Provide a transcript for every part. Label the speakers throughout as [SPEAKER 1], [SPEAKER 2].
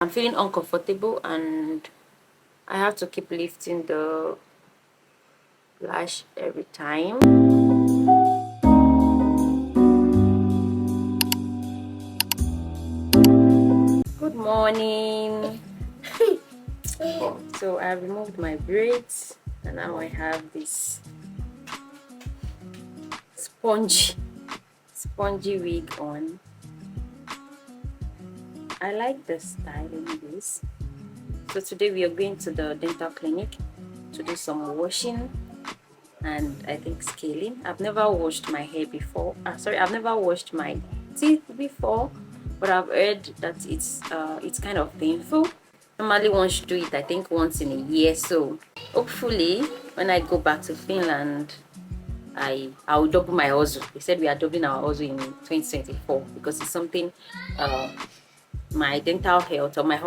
[SPEAKER 1] I'm feeling uncomfortable and I have to keep lifting the lash every time. Good morning. So I removed my braids and now I have this spongy wig on. I like the styling this. So today we are going to the dental clinic to do some washing and I think scaling. I've never washed my hair before. I've never washed my teeth before, but I've heard that it's kind of painful. Normally one should do it, I think, once in a year. So hopefully when I go back to Finland, I'll double my hustle. They said we are doubling our hustle in 2024 because it's something my dental health or my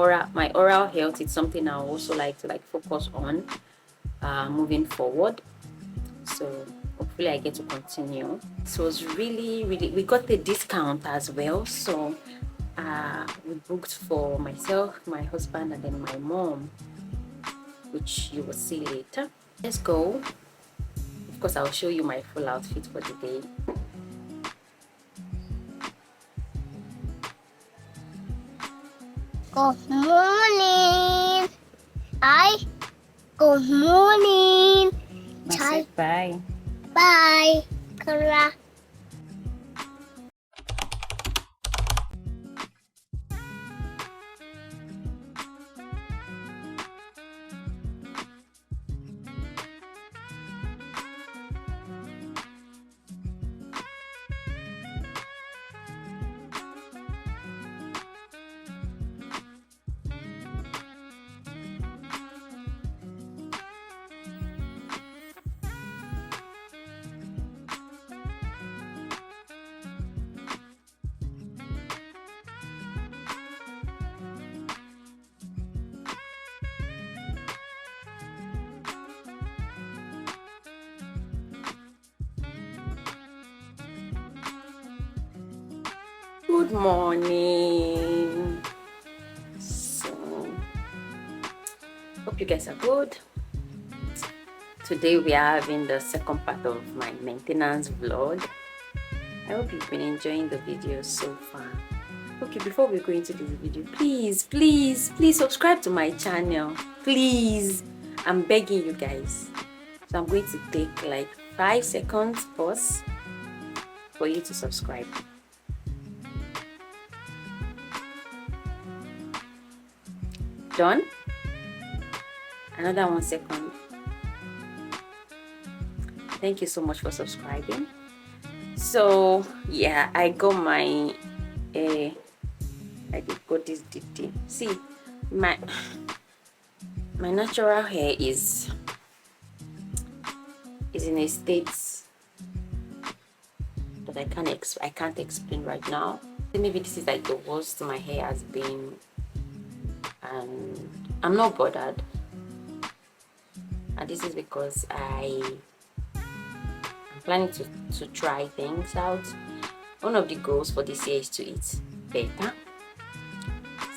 [SPEAKER 1] oral health is something I also like to focus on moving forward. So hopefully I get to continue. This was really we got the discount as well. So we booked for myself, my husband, and then my mom, which you will see later. Let's go. Of course, I'll show you my full outfit for the day.
[SPEAKER 2] Good morning. Good morning.
[SPEAKER 1] Bye.
[SPEAKER 2] Bye. Kara.
[SPEAKER 1] Good morning. So hope you guys are good. Today we are having the second part of my maintenance vlog. I hope you've been enjoying the video so far. Okay, before we go into this video, please subscribe to my channel. Please, I'm begging you guys. So I'm going to take like 5 seconds pause for you to subscribe. Done. Another 1 second. Thank you so much for subscribing. So yeah, I got my I did got this DT. See, my natural hair is in a state that I can't explain right now. Maybe this is like the worst my hair has been, and I'm not bothered. And this is because I'm planning to try things out. One of the goals for this year is to eat better,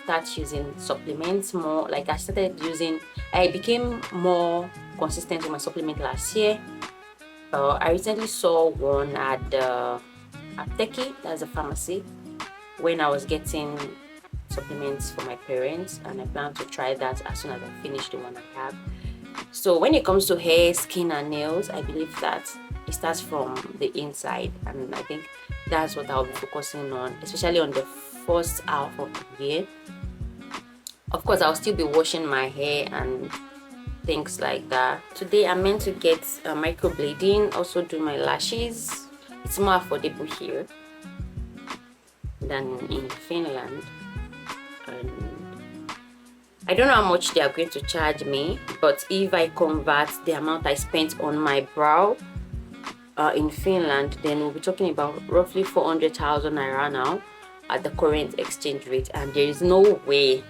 [SPEAKER 1] start using supplements more. Like I became more consistent with my supplement last year. I recently saw one at the apteki, that's a pharmacy, when I was getting supplements for my parents, and I plan to try that as soon as I finish the one I have. So when it comes to hair, skin and nails, I believe that it starts from the inside, and I think that's what I'll be focusing on, especially on the first half of the year. Of course, I'll still be washing my hair and things like that. Today I'm meant to get microblading, also do my lashes. It's more affordable here than in Finland, and I don't know how much they are going to charge me, but if I convert the amount I spent on my brow in Finland, then we'll be talking about roughly 400,000 naira now at the current exchange rate, and there is no way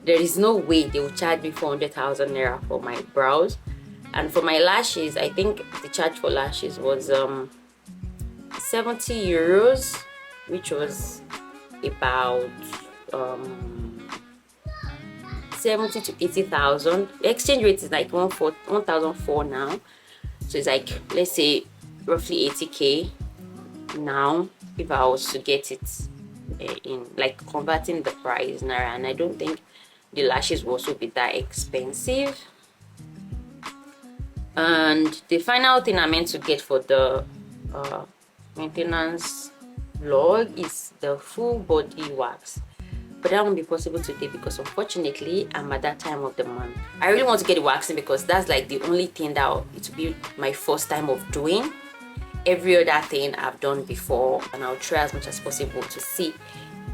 [SPEAKER 1] they will charge me 400,000 naira for my brows. And for my lashes, I think the charge for lashes was 70 euros, which was about 70 to 80,000. The exchange rate is like 1,004 now, so it's like, let's say roughly 80k now if I was to get it in like converting the price naira. And I don't think the lashes will also be that expensive. And the final thing I meant to get for the maintenance vlog is the full body wax, but that won't be possible today because unfortunately I'm at that time of the month. I really want to get the waxing because that's like the only thing that it will be my first time of doing. Every other thing I've done before, and I'll try as much as possible to see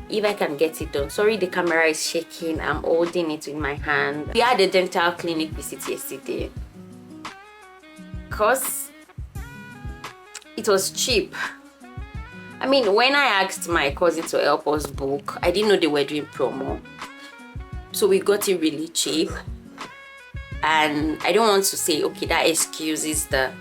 [SPEAKER 1] if I can get it done. Sorry, the camera is shaking. I'm holding it in my hand. We had a dental clinic visit yesterday because it was cheap. I mean, when I asked my cousin to help us book, I didn't know they were doing promo, so we got it really cheap. And I don't want to say, okay, that excuses the,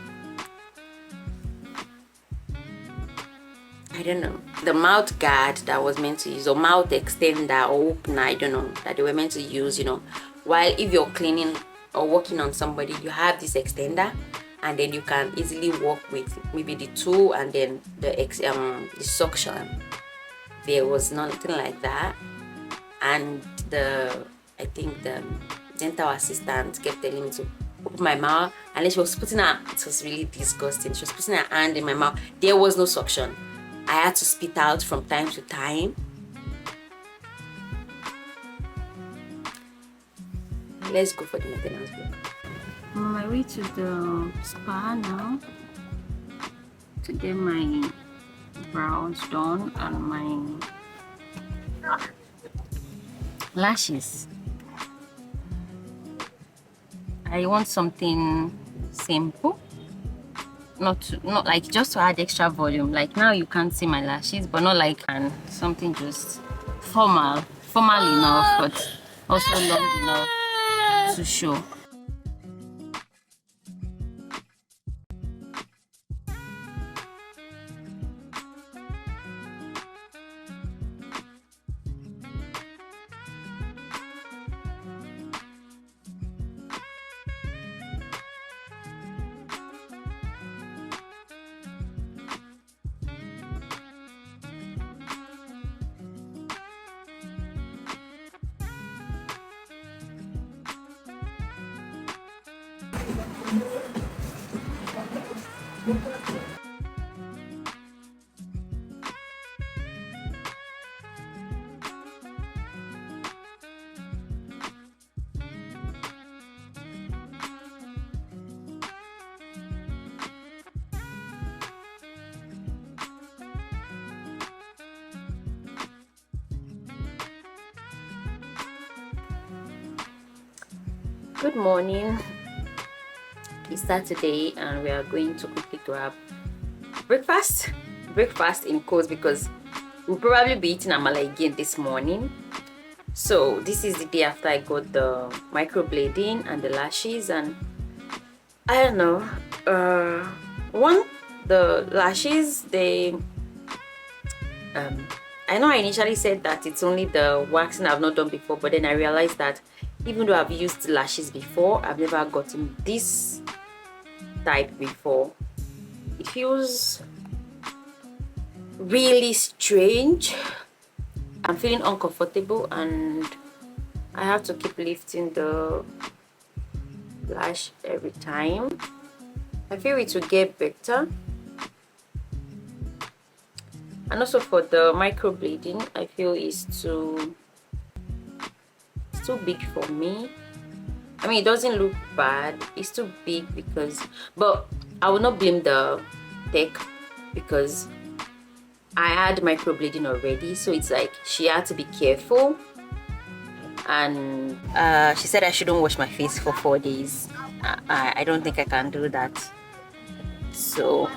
[SPEAKER 1] I don't know, the mouth guard that was meant to use, or mouth extender or opener, I don't know, that they were meant to use, you know, while if you're cleaning or working on somebody, you have this extender, and then you can easily work with maybe the tool and then the suction. There was nothing like that. And I think the dental assistant kept telling me to open my mouth, and then she was putting her, it was really disgusting, she was putting her hand in my mouth. There was no suction. I had to spit out from time to time. Let's go for the maintenance block. I'm on my way to the spa now to get my brows done and my lashes. I want something simple, not like just to add extra volume. Like now you can't see my lashes, but not like, and something just formal enough, but also long enough to show. Good morning. It's Saturday and we are going to quickly grab breakfast in quotes because we'll probably be eating amala again this morning. So this is the day after I got the microblading and the lashes, and I don't know, the lashes, they I know I initially said that it's only the waxing I've not done before, but then I realized that even though I've used lashes before, I've never gotten this type before. It feels really strange. I'm feeling uncomfortable and I have to keep lifting the lash every time. I feel it will get better. And also for the microblading, I feel it's too big for me. I mean, it doesn't look bad, it's too big because, but I will not blame the tech because I had microblading already, so it's like she had to be careful. And she said I shouldn't wash my face for 4 days. I don't think I can do that. So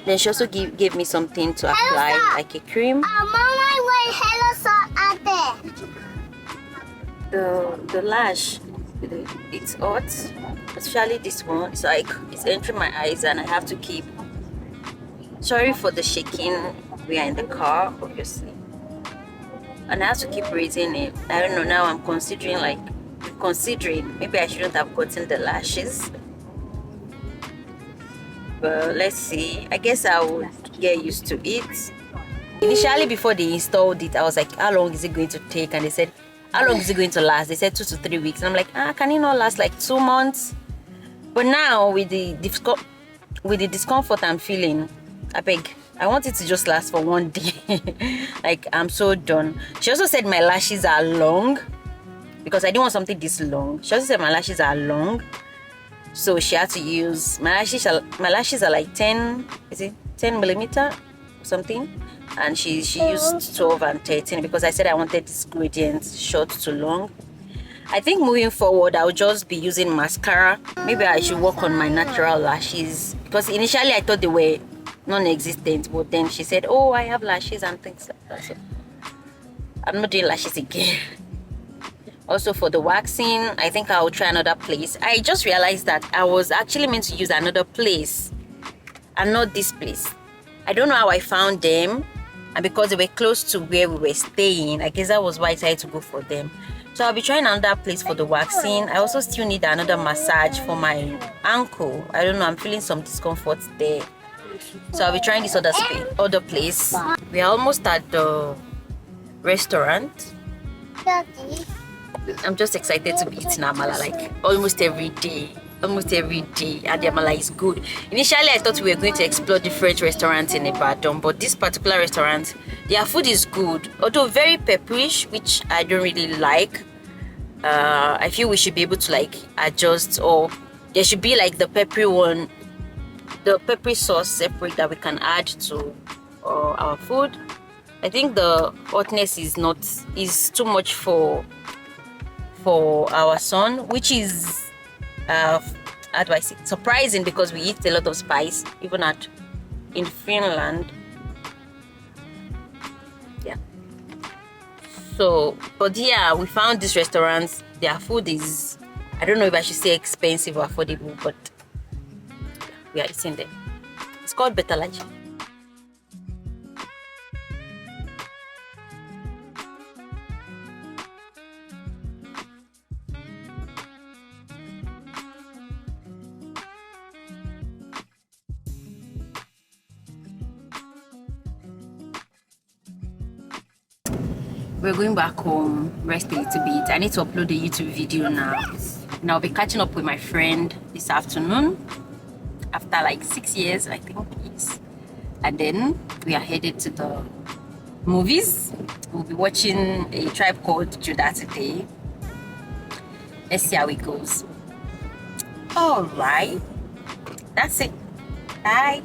[SPEAKER 1] then she also gave me something to apply, like a cream. The lash, it's hot, especially this one. It's like it's entering my eyes and I have to keep, sorry for the shaking, we are in the car obviously. and I have to keep raising it. I don't know, now I'm considering maybe I shouldn't have gotten the lashes, but let's see. I guess I would get used to it. Initially, before they installed it, I was like, how long is it going to take? And they said, how long is it going to last? They said 2 to 3 weeks. And I'm like, can it not last like 2 months? But now with the discomfort I'm feeling, I want it to just last for 1 day. Like, I'm so done. She also said my lashes are long, because I didn't want something this long. She also said my lashes are long, so she had to use my lashes are like 10 millimeter or something, and she used 12 and 13 because I said I wanted this gradient short to long. I think moving forward I'll just be using mascara. Maybe I should work on my natural lashes, because initially I thought they were non-existent, but then she said, oh, I have lashes and things like that, so I'm not doing lashes again. Also, for the waxing, I think I'll try another place. I just realized that I was actually meant to use another place and not this place. I don't know how I found them, and because they were close to where we were staying, I guess that was why I decided to go for them. So I'll be trying another place for the waxing. I also still need another massage for my ankle. I don't know, I'm feeling some discomfort there. So I'll be trying this other place. We are almost at the restaurant. I'm just excited to be eating amala like almost every day. And the amala is good. Initially I thought we were going to explore different restaurants in Ibadan, but this particular restaurant, their food is good, although very pepperish, which I don't really like. I feel we should be able to like adjust, or there should be like the peppery sauce separate that we can add to our food. I think the hotness is too much for our son, which is how do I say, surprising, because we eat a lot of spice even in Finland. Yeah. So, but yeah, we found this restaurant. Their food is, I don't know if I should say expensive or affordable, but we are eating there. It's called Betalaji. We're going back home, rest a little bit. I need to upload a YouTube video now. And I'll be catching up with my friend this afternoon after like 6 years, I think it is. And then we are headed to the movies. We'll be watching A Tribe Called Judah today. Let's see how it goes. All right, that's it. Bye.